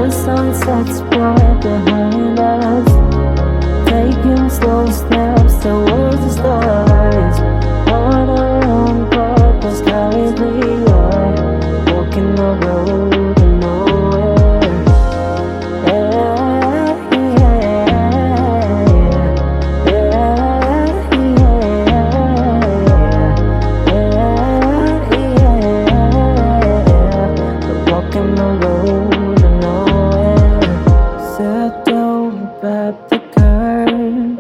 The sunset's right behind us, taking slow steps towards the stars. On our own purpose, carried we are, walking the road to nowhere. Walking the road to nowhere. Sat down at the curb.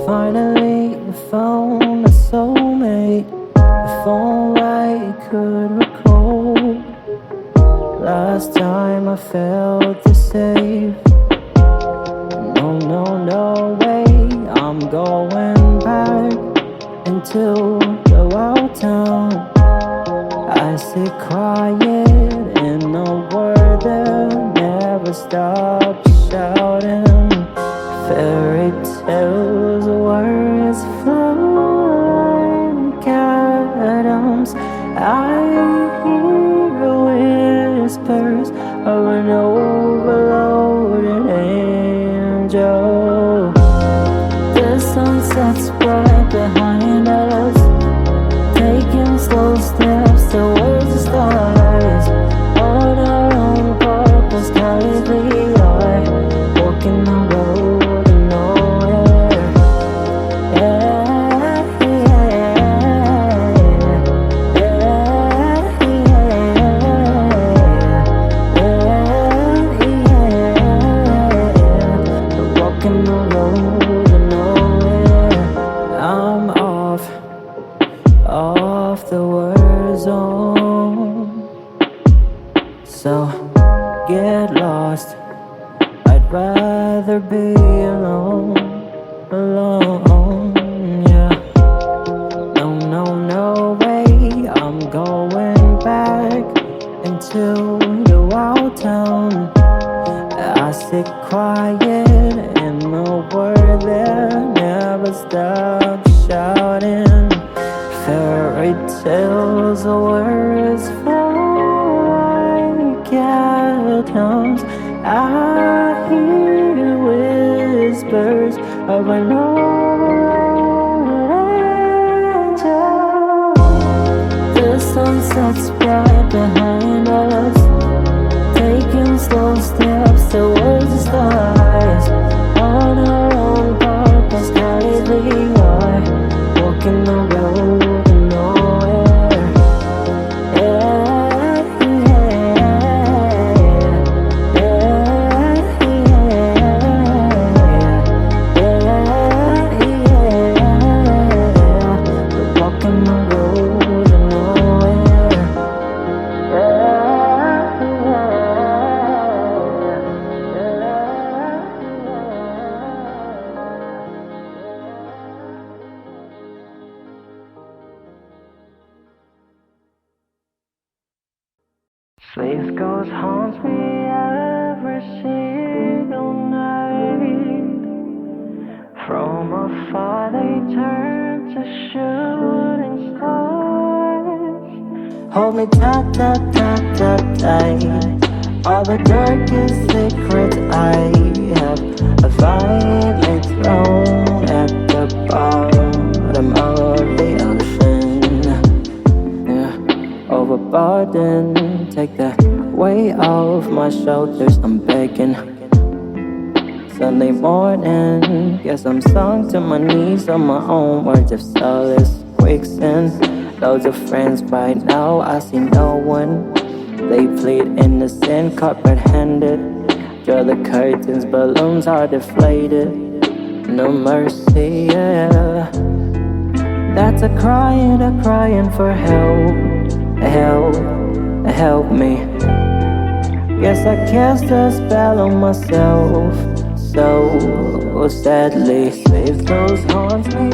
Finally found a soulmate. If only I could recall last time I felt this safe. No way, I'm going back into the wild town. I sit quiet in a world that never stops shouting. Fairy tales, words flying atoms. I hear whispers of an overloaded angel. The sunset's right behind us, taking slow steps towards the stars. On our own purpose, carried we are, walking the road to nowhere. Walking the road to nowhere. I'm off the war zone, so get lost. I'd rather be alone, yeah. No way, I'm going back into the wild town. I sit quiet in a world that never stops shouting. Fairy tales, words like atoms. I hear whispers of an old angel. The sunset's right behind us, taking slow steps towards the stars. On our own purpose, carried we are, walking the road to nowhere. Walking the road to nowhere. Sleep ghost haunts me every single night. From afar they turn to shooting stars. Hold me tight, all the darkest secrets I have violently thrown at the bottom of the ocean. Overboard and take the weight off my shoulders, I'm begging. Sunday morning, guess I'm sunk to my knees on my own words of solace. Quicksand, loads of friends by now, I see no one. They plead innocent, caught red-handed. Draw the curtains, balloons are deflated. No mercy, yeah. That's a crying for help. Help me. Guess I cast a spell on myself, so sadly. Sleep those haunts me.